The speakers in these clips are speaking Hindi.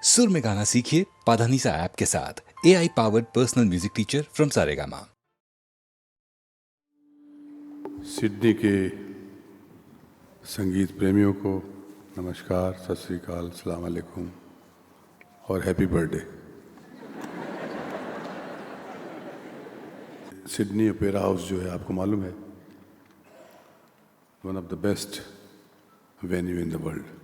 सुर में गाना सीखिए पाधानीसा ऐप के साथ। AI powered personal music teacher from Saregama. Sydney के संगीत प्रेमियों को नमस्कार, सत श्री अकाल, अस्सलाम वालेकुम और happy birthday. Sydney opera house जो है, आपको मालूम है, one of the best venue in the world.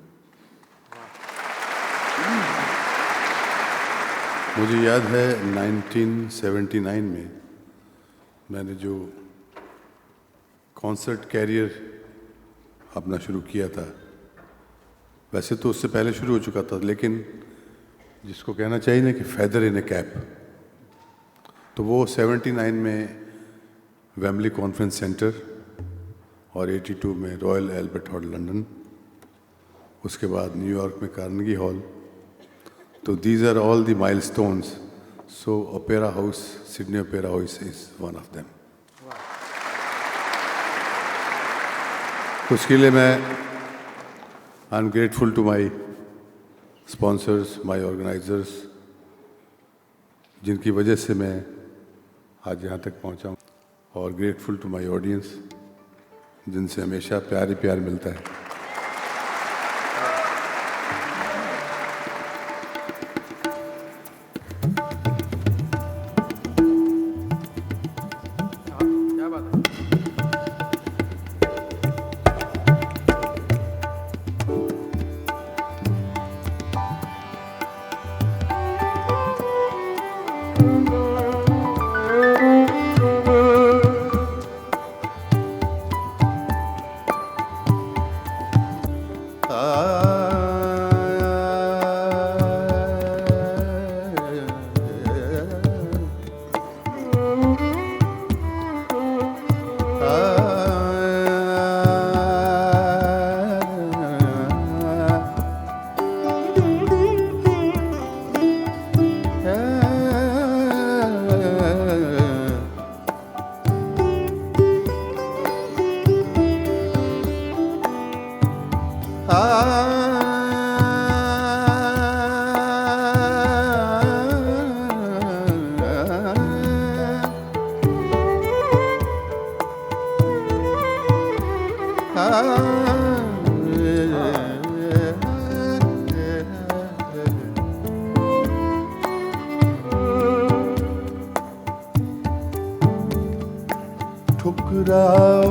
मुझे याद है 1979 में मैंने जो कॉन्सर्ट कैरियर अपना शुरू किया था, वैसे तो उससे पहले शुरू हो चुका था, लेकिन जिसको कहना चाहिए ना कि फेदर इन ए कैप, तो वो 79 में वेम्बली कॉन्फ्रेंस सेंटर और 82 में रॉयल एल्बर्ट हॉल लंदन, उसके बाद न्यूयॉर्क में कार्नेगी हॉल। तो these are all the milestones. So opera house, Sydney opera house is one of them. उसके लिए मैं I am grateful to my sponsors, my organisers, जिनकी वजह से मैं आज यहाँ तक पहुँचा हूँ, और ग्रेटफुल टू माई ऑडियंस, जिनसे हमेशा प्यार ही प्यार मिलता है। ठुकराओ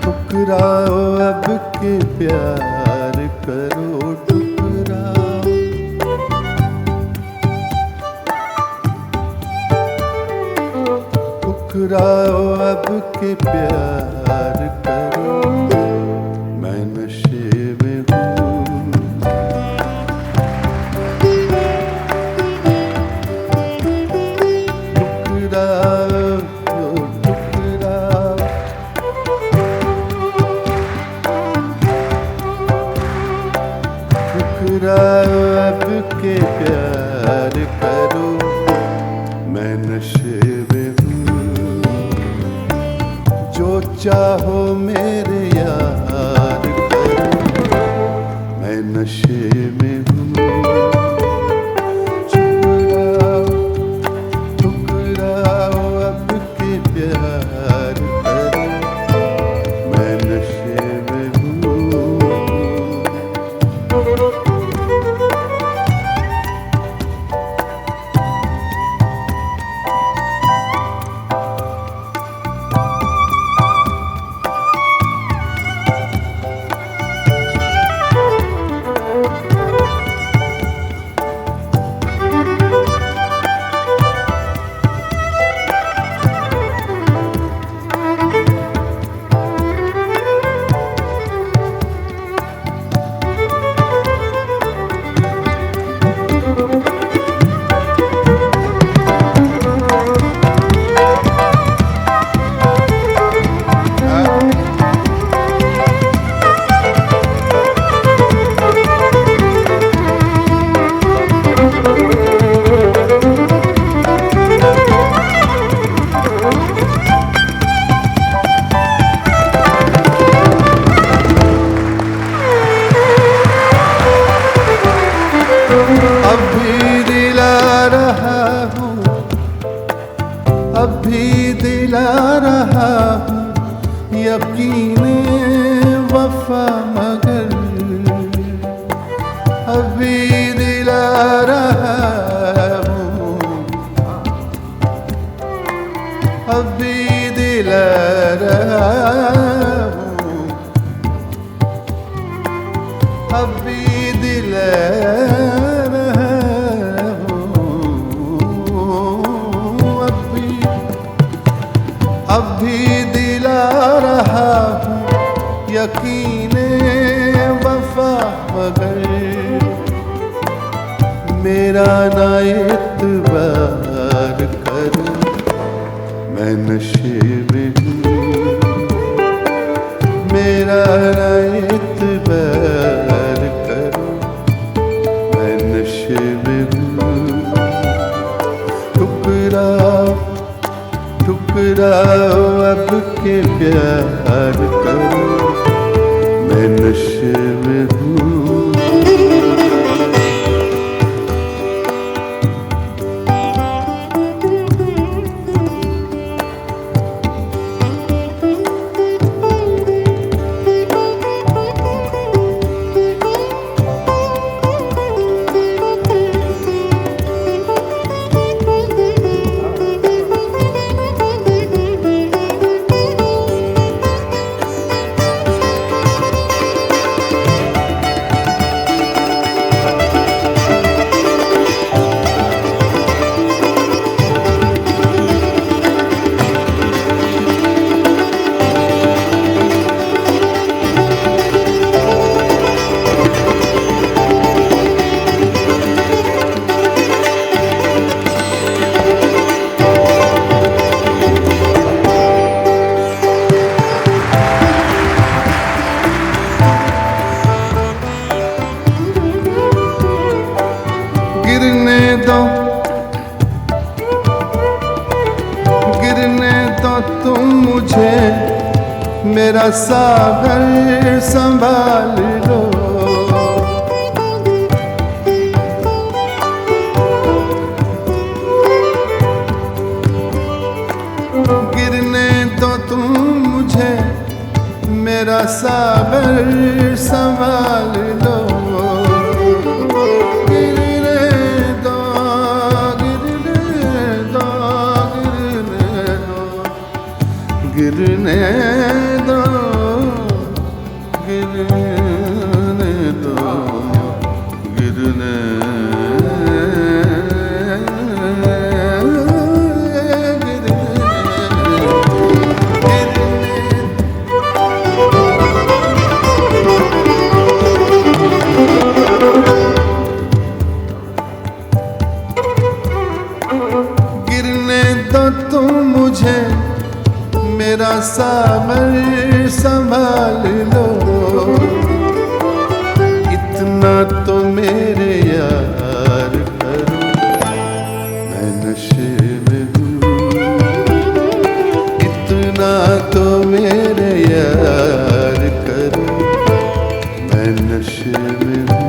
ठुकराओ अब के प्यार करो, ठुकराओ ठुकराओ अब के प्यार करो। मैं नशे में हूँ, ठुकराओ ठुकराओ ठुकराओ अब के प्यार करो। मैं नशे में हूँ, जो चाहो मेरे यार करो। मैं नशे में हूँ, ठुकराओ ठुकराओ अब के प्यार करो। मैं नशे में हूँ। यकीने वफा मगर अभी दिला रहा हूँ, अभी दिला रहा हूँ, अभी दिला रहा हूँ, अभी दिला रहा हूँ यकीने वफा मगर मेरा ना एतबार कर, मैं नशे में हूँ, मेरा ना एतबार कर, मैं नशे में हूँ। ठुकराओ ठुकराओ अब के प्यार करो, मैं नशे में हूँ। गिरने दो तुम मुझे, मेरा सागर संभाल लो। गिरने दो तुम मुझे, मेरा सागर संभाल लो। गिरने दो, गिरने दो, गिरने गिरने दो तुम मुझे, मेरा सागर संभाल लो। इतना तो मेरे यार करो, मैं नशे में हूँ। इतना तो मेरे यार करो, मैं नशे में हूँ।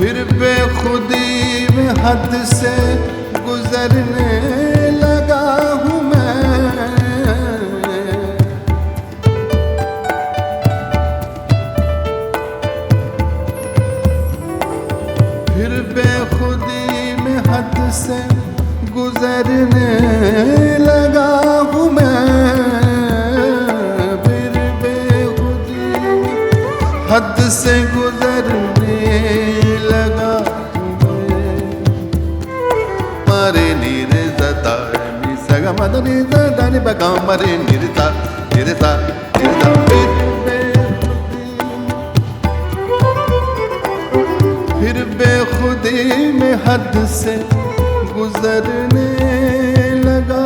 फिर बेखुदी में हद से गुजरने लगा हूँ मैं। फिर बेखुदी में हद से गुजरने लगा हूँ मैं। फिर बेखुदी हद से गुजरने लगा मरे नीरे ज़दा नी सगा मदनी ज़दा नी बगा मरे निरता निरता निरता फिर बेखुदी में हद से गुजरने लगा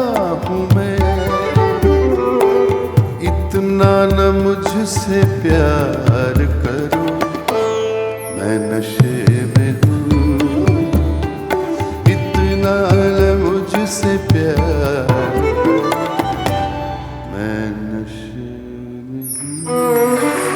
हूँ मैं इतना न मुझसे प्यार करो मैं नशे में हूँ इतना न मुझसे प्यार करो मैं नशे में हूँ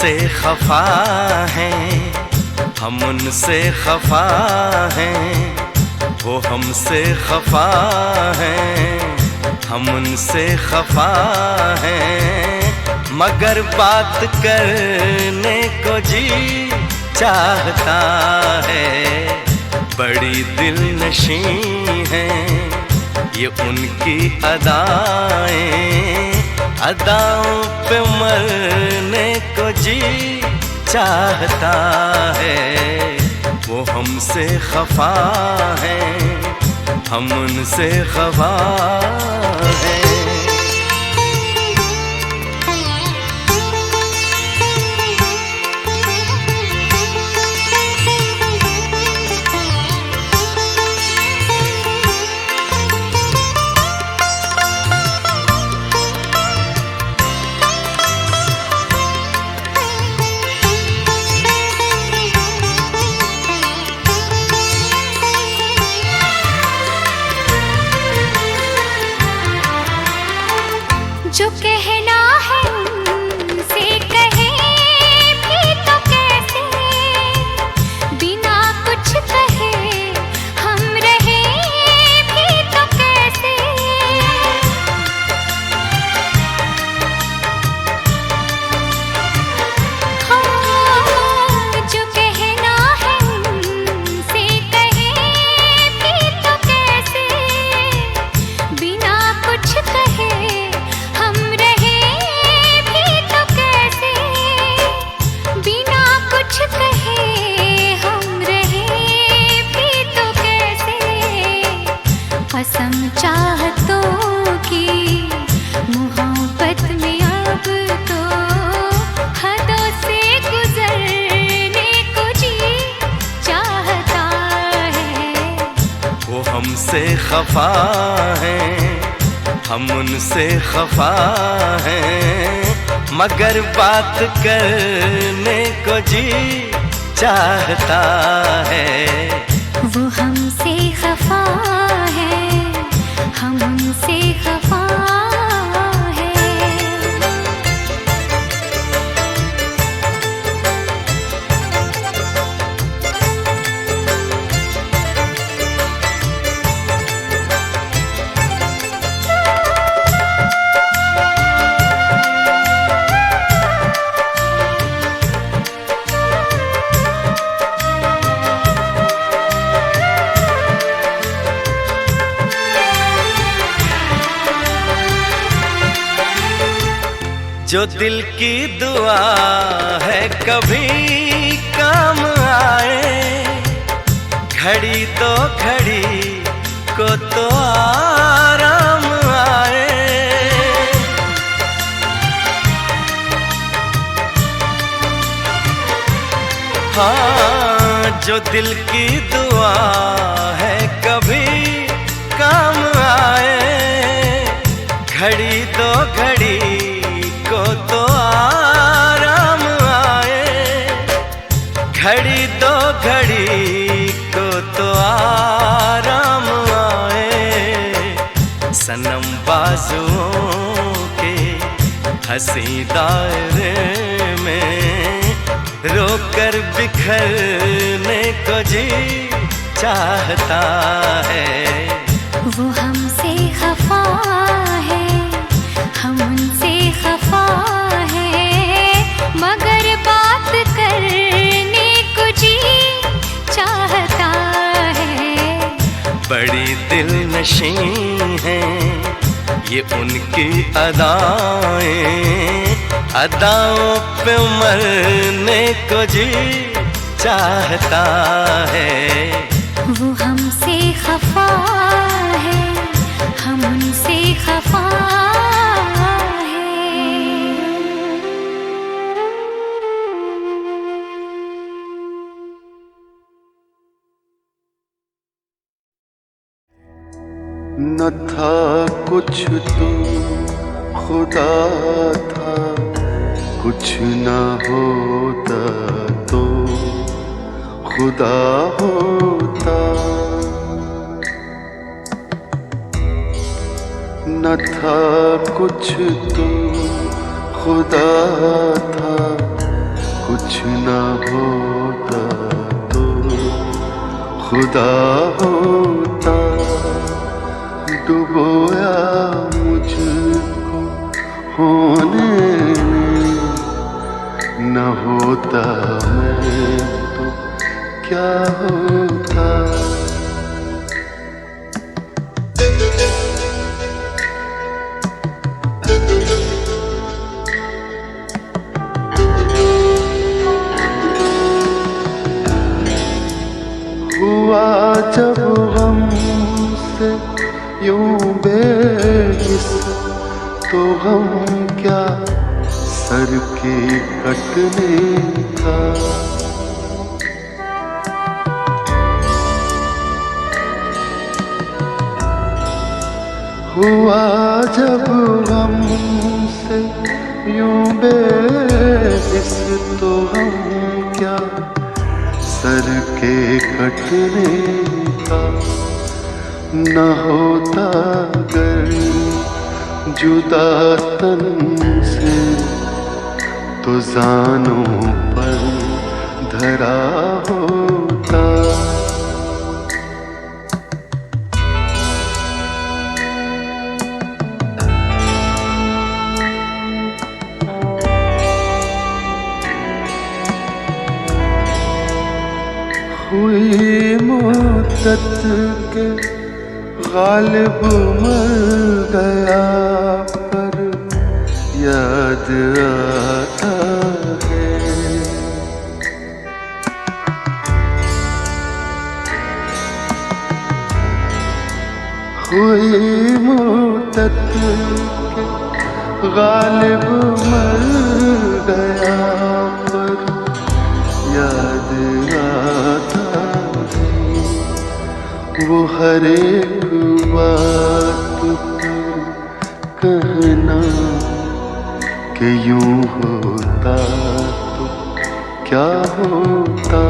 हमसे खफा हैं, हम उनसे खफा हैं, वो हमसे खफा हैं, हम उनसे खफा हैं, मगर बात करने को जी चाहता है। बड़ी दिलनशी हैं ये उनकी अदाएं, अदाओं पे मरने को जी चाहता है। वो हमसे खफा हैं, हम उनसे खफा हैं। जो कहना है उनसे कहे भी तो कैसे, बिना कुछ कहे हम रहे भी तो कैसे। हाँ, जो कहना है उनसे कहे भी तो कैसे, बिना कुछ कहे कसम चाहतों की मोहब्बत में अब तो हदों से गुजरने को जी चाहता है। वो हमसे खफा हैं, हम उनसे खफा हैं, मगर बात करने को जी चाहता है। वो हमसे खफा है, हम उनसे खफा है। जो दिल की दुआ है कभी काम आए, घड़ी तो घड़ी को तो आराम आए। हाँ, जो दिल की दुआ है कभी काम आए, घड़ी तो घड़ी को तो आराम आए, घड़ी दो घड़ी को तो आराम आए। सनम बाजुओं के हंसी दायरे में रोकर बिखरने को जी चाहता है। वो हमसे खफा है, हम उनसे खफा है, मगर बात करने को जी चाहता है। बड़ी दिलनशी हैं ये उनकी अदाएं, अदाओं पे मरने को जी चाहता है। वो हमसे खफा है, हम उनसे खफा है। न था कुछ तो खुदा था, कुछ न होता तो खुदा होता। न था कुछ तो खुदा था, कुछ न होता तो खुदा होता, डुबोया मुझको होने में, न होता मैं तो क्या होता। हुआ जब हमसे यूं बेहिस, तो हम क्या सर के कटने का। हुआ जब हमसे यूं बेहिस, तो हम क्या सर के कटने का। न होता गर जुदा तन से, तो जानों पर धरा होता। हुई मुद्दत के गालिब मर गया, पर याद आता है। हुई मुद्दत के गालिब मर गया, पर याद आता वो हर एक बात पर कहना कि यूं होता तो क्या होता,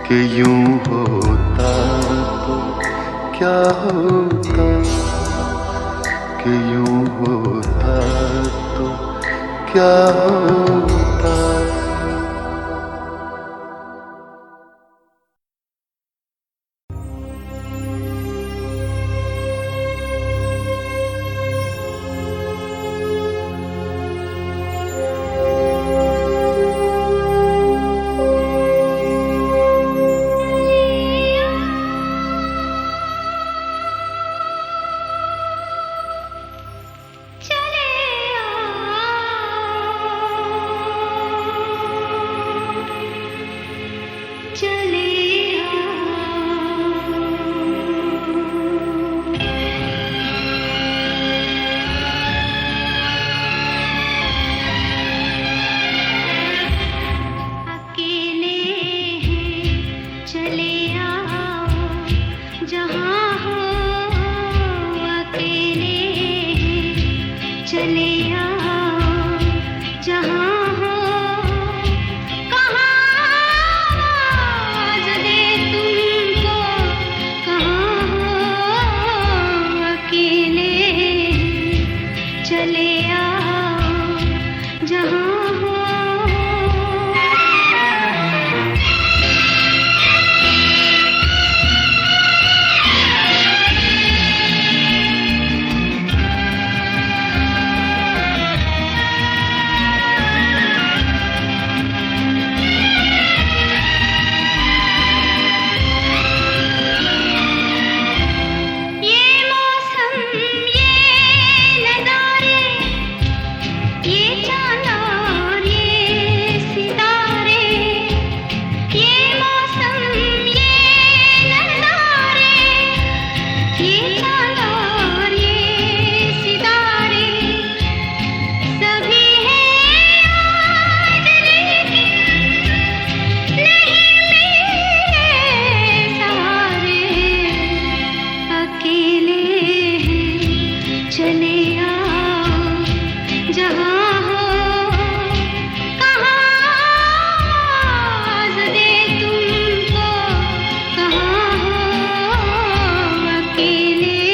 कि यूं होता तो क्या होता, कि यूं होता तो क्या होता। अकेले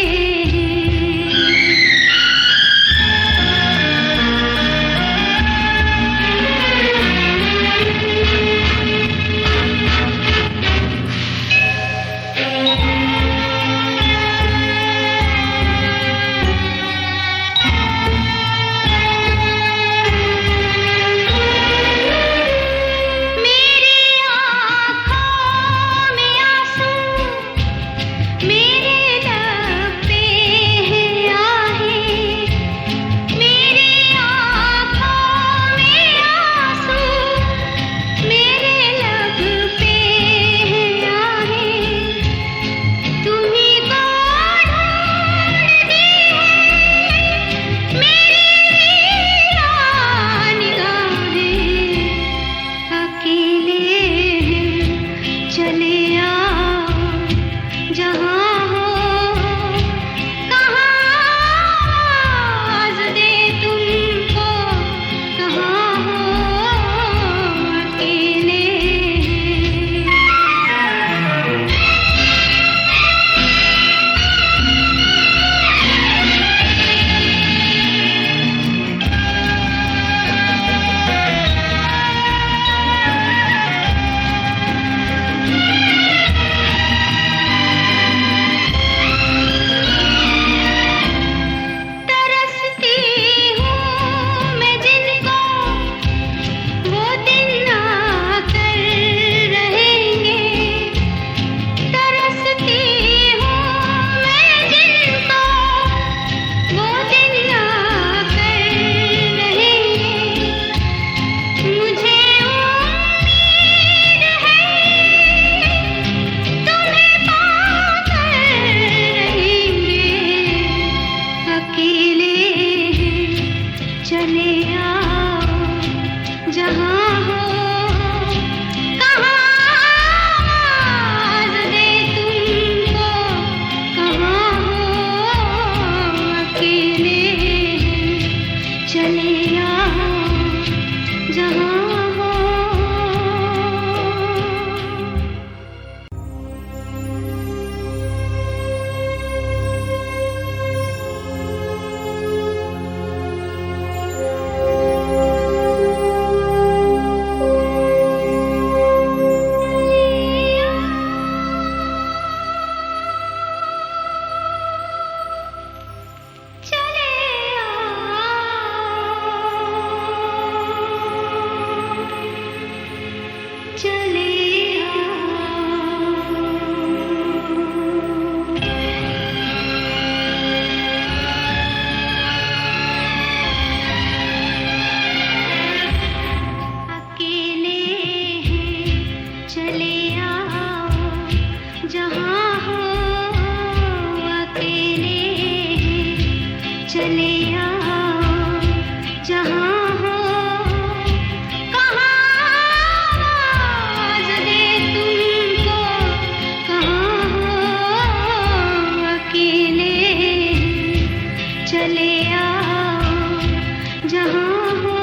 चले आओ जहाँ हो।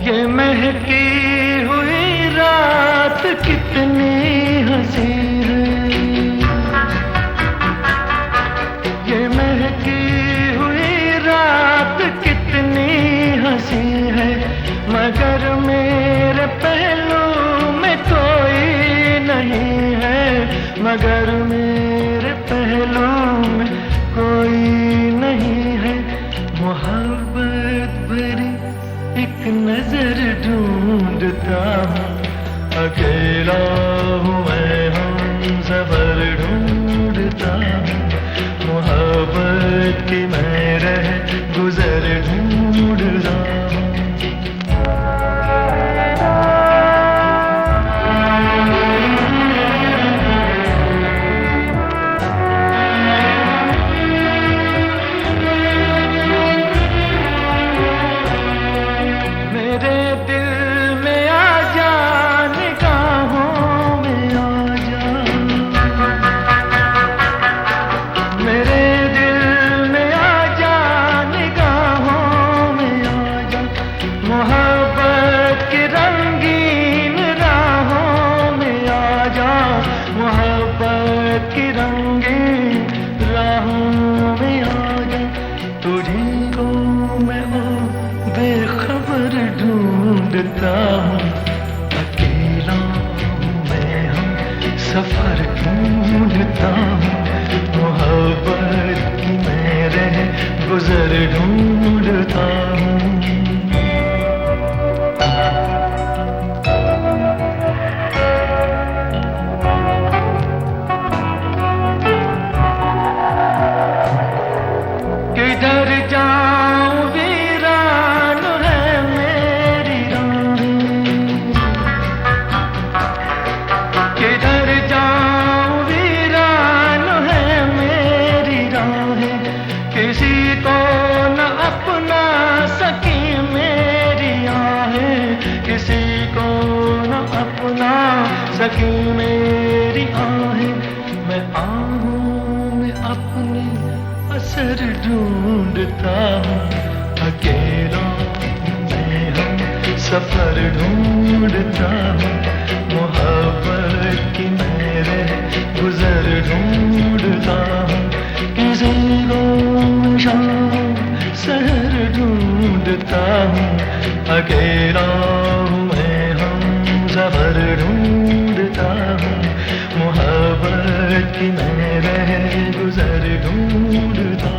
ये महकी हुई रात रात कितनी हंसी है, ये महकी हुई रात कितनी हंसी है, मगर मेरे पहलू में कोई नहीं है, मगर मेरे पहलू में कोई नहीं है। मोहब्बत भरी एक नजर ढूंढता हूँ, अकेला हूँ मैं हमसफर ढूंढता हूँ, मोहब्बत की मैं रह गुजर ढूंढता हूँ। मेरे दिल में आ जा, निगाहों में आ जा, मेरे दिल में आ जा, निगाहों में आ जा, मोहब्बत की रंगीन राहों में आ जा, मोहब्बत की रंगीन राहों में आ जा। तुझी को मैं बेखबर ढूंढता हूँ, अकेला हूँ मैं हम सफर ढूंढता हूँ, मोहब्बत की मैं रह गुजर ढूंढता हूँ। किधर जाऊं वीरान है मेरी राहें, किधर जाऊं वीरान है मेरी राहें, किसी को न अपना सकी मेरी आहें, किसी को न अपना सकी मेरी आहें। मैं आहूं में अपनी असर ढूंढता हूँ, अकेला मैं हम सफर ढूंढता हूँ, मोहब्बत की मैं रह गुजर ढूंढता हूँ। किसी को शाम सहर ढूंढता हूँ, अकेला हूँ मैं हम सफर ढूंढता हूँ, मोहब्बत की मैं रह गुजर ढूंढता हूँ।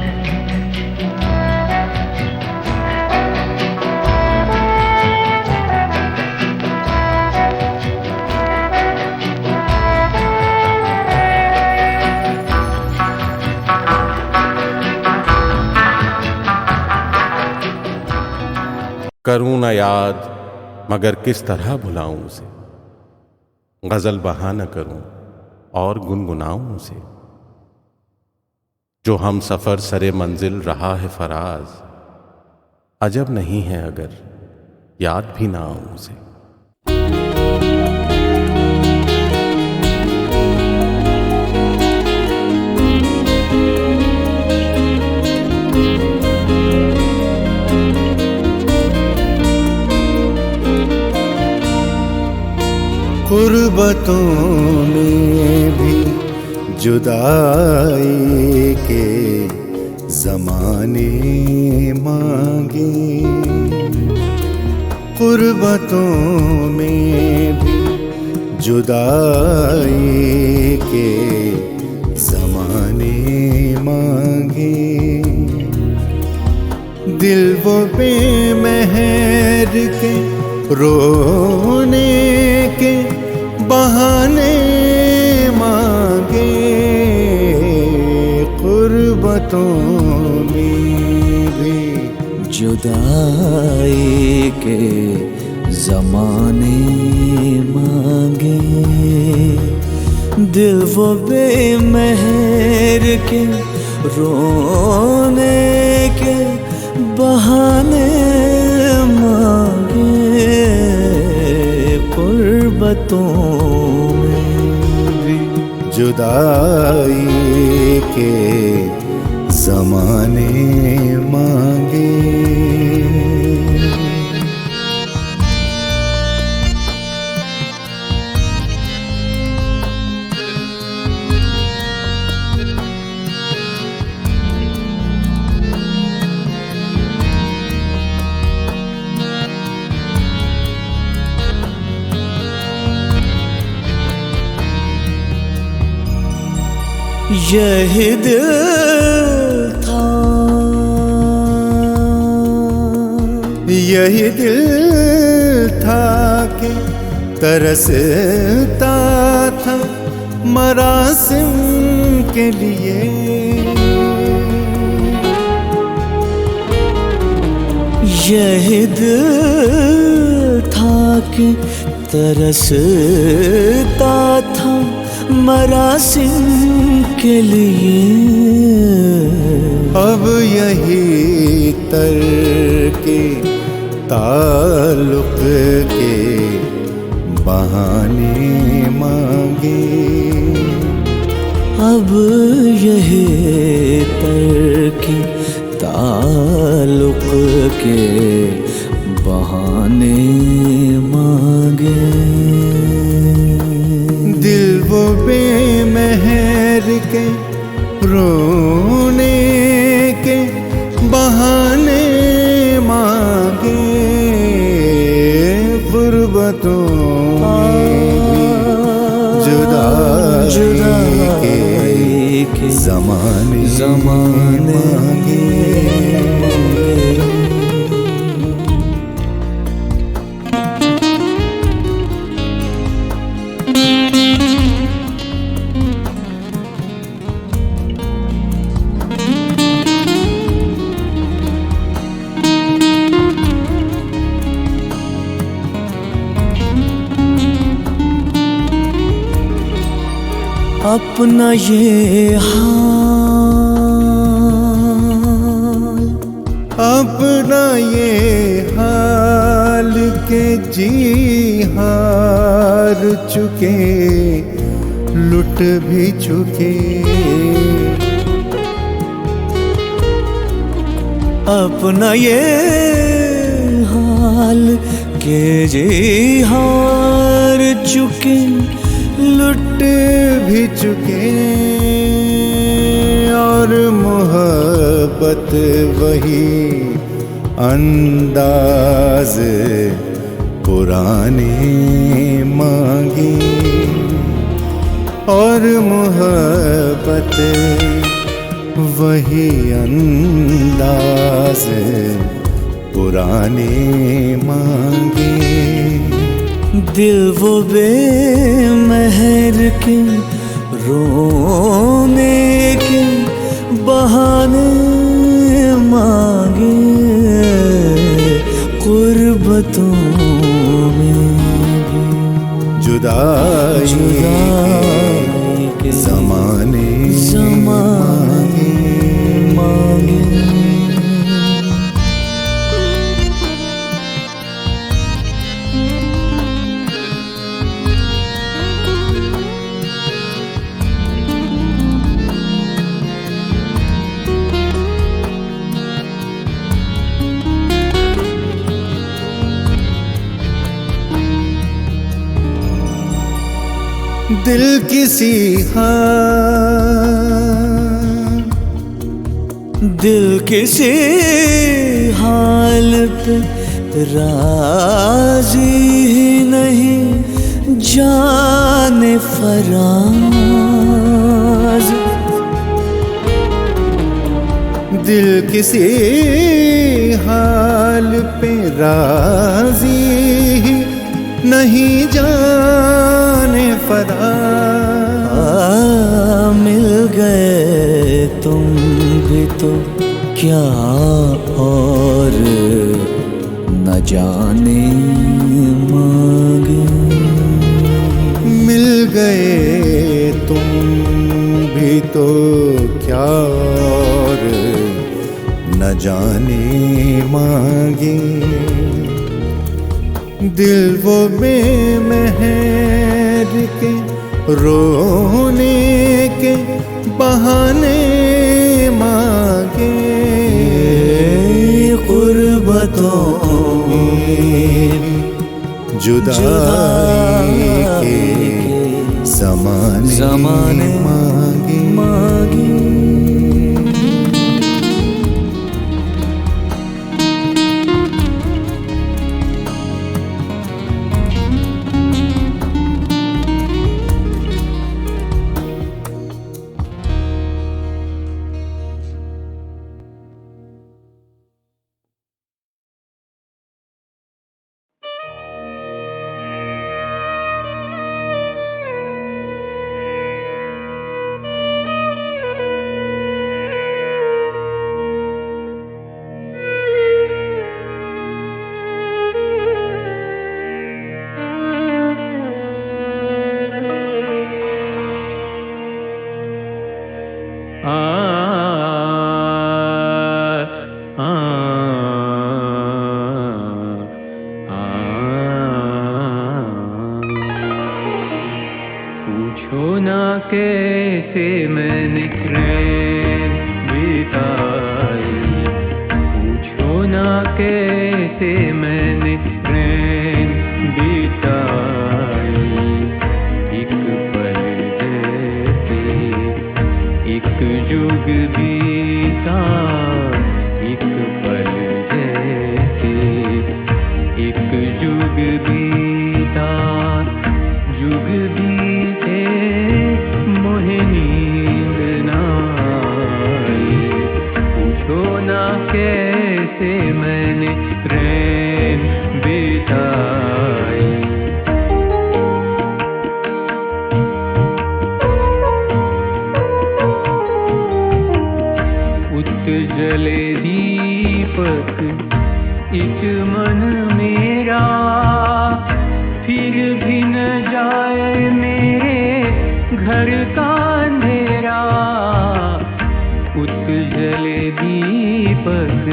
करूं न याद मगर किस तरह भुलाऊं उसे, गजल बहा न करूं और गुनगुनाऊं उसे, जो हम सफर सरे मंजिल रहा है फराज, अजब नहीं है अगर याद भी ना आऊं उसे। गुर्बतों में भी जुदाई के ज़माने मांगे, गुर्बतों में भी जुदाई के ज़माने मांगे, दिल वो बेमहर के रोने के बहाने मांगे, गुर्बतों में भी जुदाई के ज़माने मांगे, दिल वो बेमहर के रोने के बहाने मांगे, गुर्बतों में भी जुदाई के ज़माने मांगे। यही दिल था, यही दिल था कि तरसता था मरासिम के लिए। यही दिल था कि तरसता था मरासिम के लिए। अब यही तरके ताल्लुक के बहाने मांगे। अब यही तरके ताल्लुक के बहाने मांगे। दिल वो बेमहर के रोने के बहाने मांगे। गुर्बतों जुदाई के ज़माने मांगे। अपना ये हाल, अपना ये हाल के जी हार चुके, लुट भी चुके। अपना ये हाल के जी हार चुके, लुट भी चुके। और मोहब्बत वही अंदाज पुराने मांगी। और मोहब्बत वही अंदाज पुराने मांगे। दिल वो बेमहर के रोने के बहाने मांगे। गुर्बतों में जुदाई के ज़माने मांगे। दिल किसी दिल किसी हाल पे राजी ही नहीं, जाने फराज। दिल किसी हाल पे राजी ही नहीं, जाने फराज। मिल गए तुम भी तो क्या और न जाने मांगे। मिल गए तुम भी तो क्या और न जाने मांगे। दिल वो बेमहर के रोने के बहाने मांगे। गुर्बतों में जुदाई के ज़माने मांगे। कैसे मैंने रैन बिताई, पूछो ना कैसे मैंने रैन बिताई। एक पल जैसे एक जुग बीता, एक पल जैसे एक जुग बीता। जुग बीते मोहे नींद ना आई, पूछो ना कैसे मैंने रैन बिताई। उतजले दीपक इस मन मेरा, फिर भी न जाए मेरे घर का अंधेरा। उतजले दीपक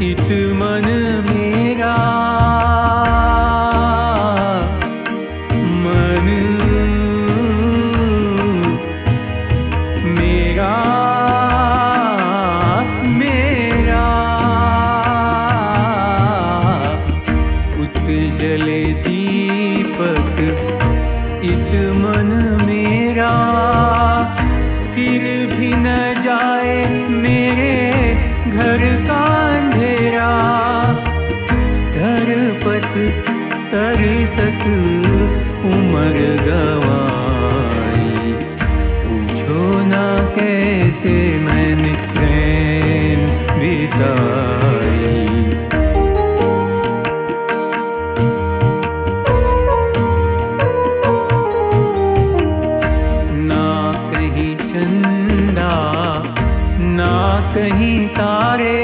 इस मन मेरा, मन मेरा मेरा। उतजले दीपक इस मन मेरा, फिर भी न जाए मेरे घर का अंधेरा। धरपत तरसत उमर गवाई, पूछो ना कैसे मैंने रैन बिताई। ना कहीं तारे,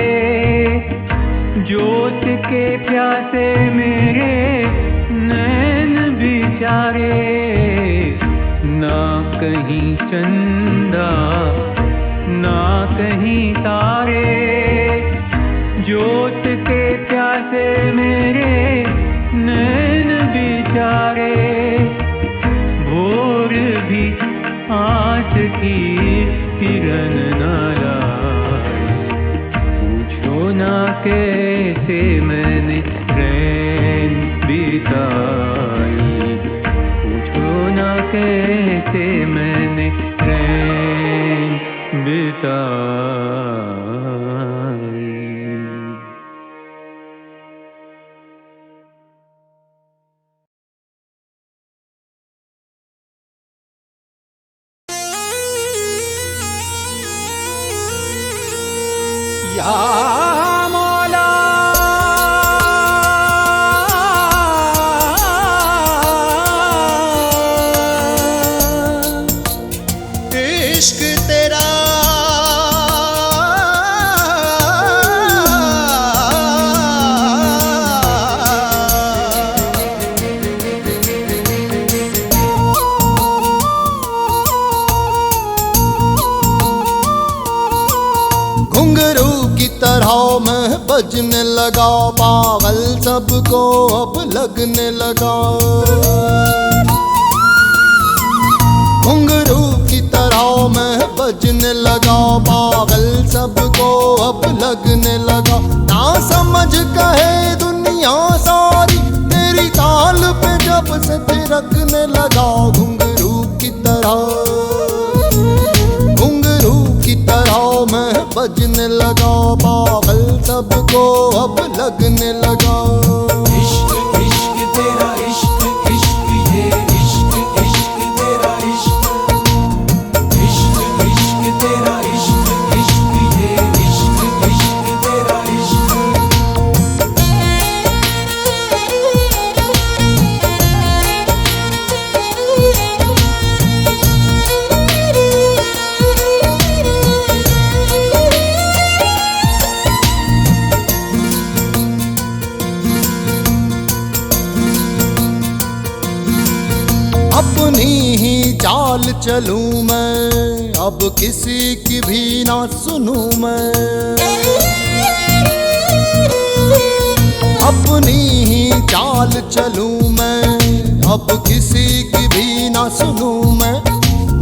जोत के प्यासे मेरे नैन बिचारे। ना कहीं चंदा, ना कहीं तारे, जोत के प्यासे मेरे नैन बिचारे। भोर भी आस की किरण न लाई, पूछो ना कैसे मैंने रैन बिताई। पूछो ना कैसे मैंने रैन बिताई। या मौला इश्क तेरा घुंघरू की तरह मैं बजने लगा, पागल सबको अब लगने लगा। घुंघरू की तरह मैं बजने लगा, पागल सबको अब लगने लगा। ना समझ कहे दुनिया सारी, तेरी ताल पे जब से थिरकने लगा। घुंघरू की तरह, घुंघरू की तरह मैं बजने लगा, पागल सबको अब लगने लगा। इश्क इश्क तेरा इश्क, इश्क ये इश्क, इश्क तेरा इश्क। इश्क इश्क तेरा इश्क, इश्क ये इश्क, इश्क तेरा इश्क। अपनी ही चाल चलूं मैं, अब किसी की भी ना सुनूं मैं। अपनी ही चाल चलूं मैं, अब किसी की भी ना सुनूं मैं।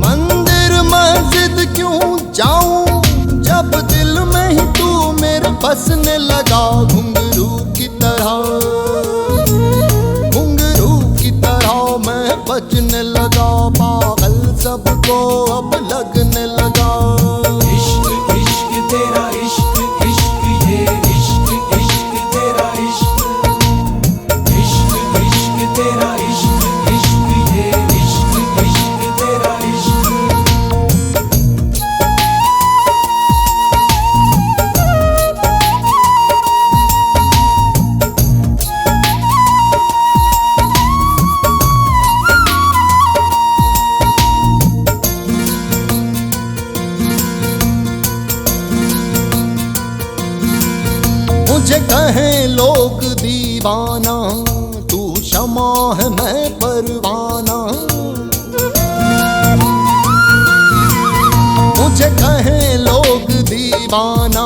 मन बसने लगा घुंघरू की तरह, घुंघरू की तरह मैं बजने लगा, पागल सबको अब लगने लगा। इश्क इश्क तेरा इश्क इश्क ये इश्क इश्क तेरा इश्क, इश्क इश्क तेरा इश्क इश्क ये इश्क इश्क तेरा इश्क। मुझे कहें लोग दीवाना, तू शमा है मैं परवाना। मुझे कहें लोग दीवाना,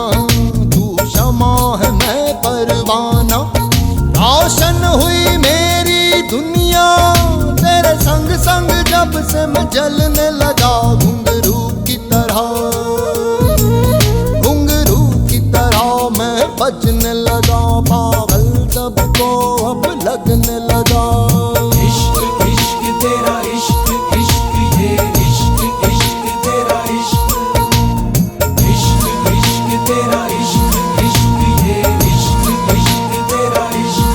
तू शमा है मैं परवाना। रोशन हुई मेरी दुनिया तेरे संग संग जब से मैं जलने लगा, घुंघरू की तरह, घुंघरू की तरह मैं बजने लगा, पागल सबको अब लगने लगा। इश्क इश्क तेरा इश्क इश्क ये इश्क इश्क तेरा इश्क, इश्क इश्क तेरा इश्क इश्क ये इश्क इश्क तेरा इश्क।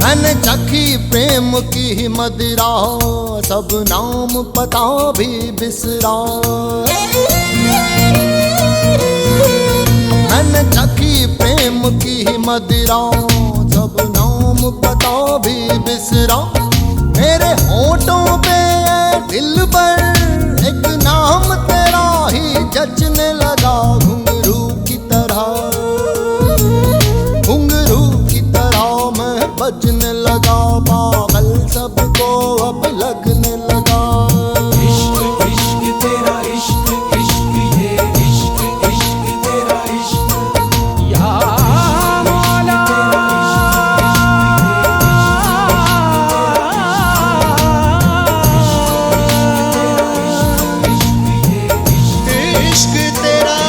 मैंने चखी प्रेम की मदिरा, सब नाम पता भी बिसरा। मैंने चखी प्रेम की मदिरा, सब नाम पता भी बिसरा। मेरे होठों पे दिल पर एक नाम तेरा ही जचने लगा, घुंघरू की तरह, घुंघरू की तरह मैं बजने लगा, पागल सबको अब लगने लगा। इश्क इश्क तेरा इश्क इश्क ये इश्क इश्क तेरा इश्क। या मौला इश्क तेरा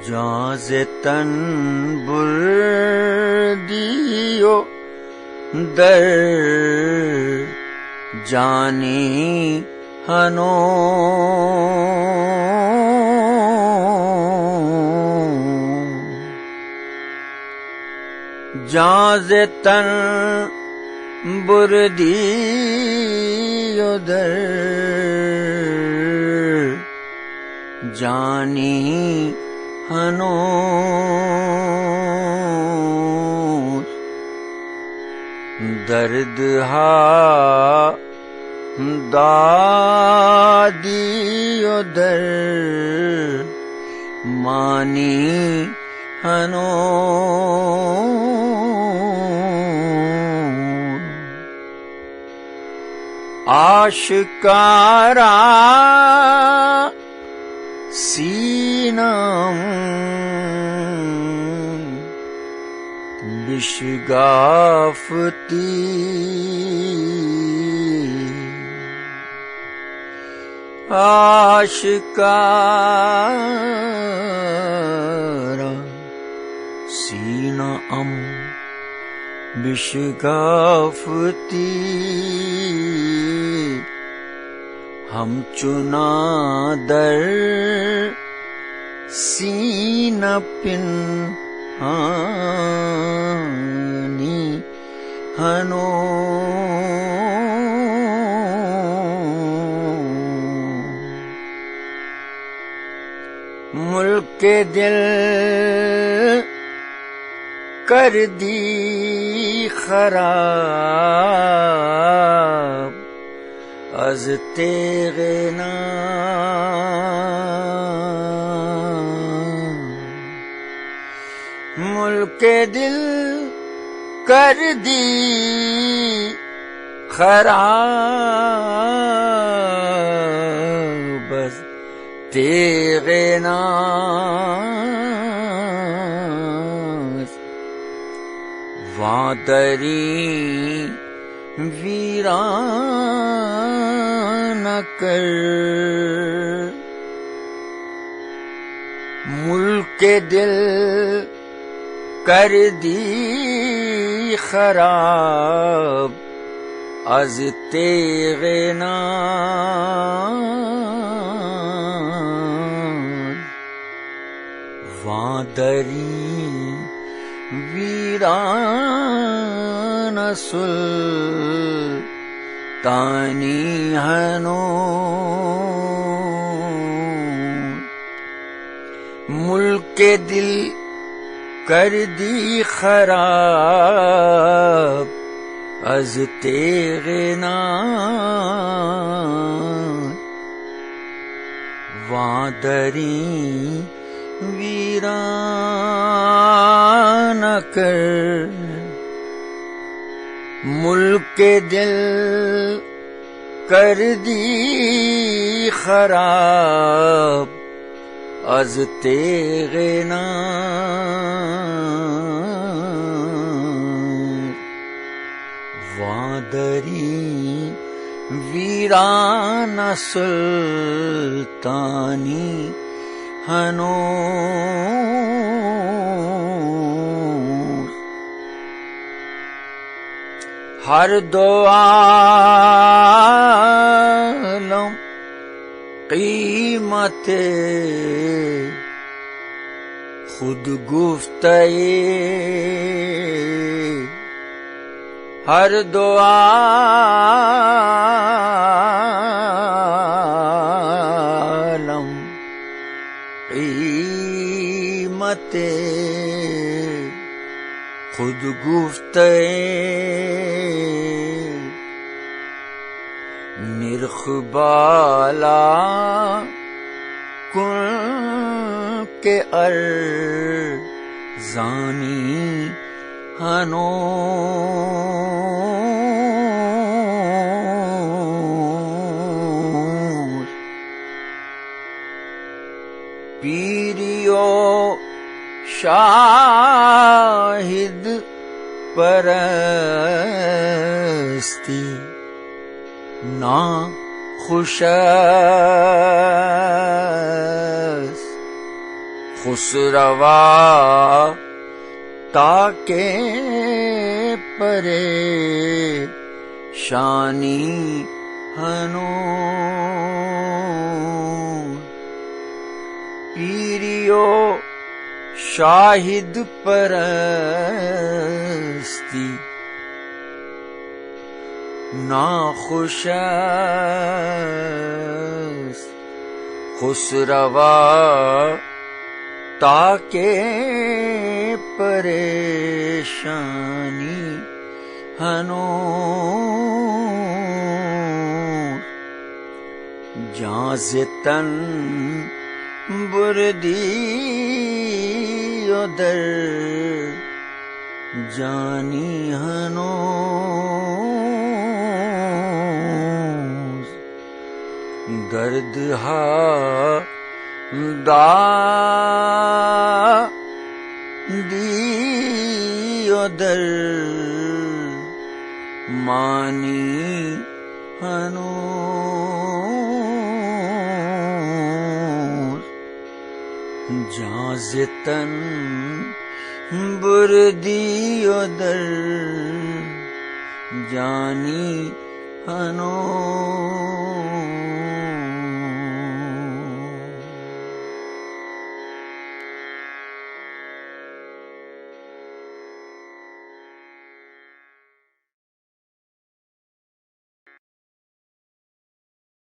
जाज़े तन बुर्दियो दर जानी हनो जाज़े तन बुर्दियो दर जानी हनो दर्द हा दादियो दर मानी हनो आशिकारा सीनाम बिशगाफती आशिकारा सीनाम बिशगाफती हम चुना दर सीना पिन हानी हनो के दिल कर दी खराब az तेरे नाम मुल्क दिल कर दी खराब बस तेरे नाम वादरी वीरान कर मुल्क दिल कर दी खराब az तेरे नाम वादरी वीरान सुल्तानी हनो मुल्क दिल कर दी खराब az तेरे नाम वादरी वीरान कर मुल्क दिल कर दी खराब az तेरे नाम वादरी वीरान सुल्तानी हनो हर दो आलम कीमते खुद गुफ्ते हर दो आलम कीमते खुद गुफ्ते निर्ख बाला कुल के अर्जानी हनो पीरियो शाहिद परस्ती ना खुशस खुसरवा ताके परेशानी हनो पीरियो शाहिद परस्ती ना खुशस खुसरवा ताके परेशानी हनो जाज़तन बुरदी उदर जानी हनो दर्द हा दा दी उदर मानी हनो जाज़तन बुरदी उदर जानी हनो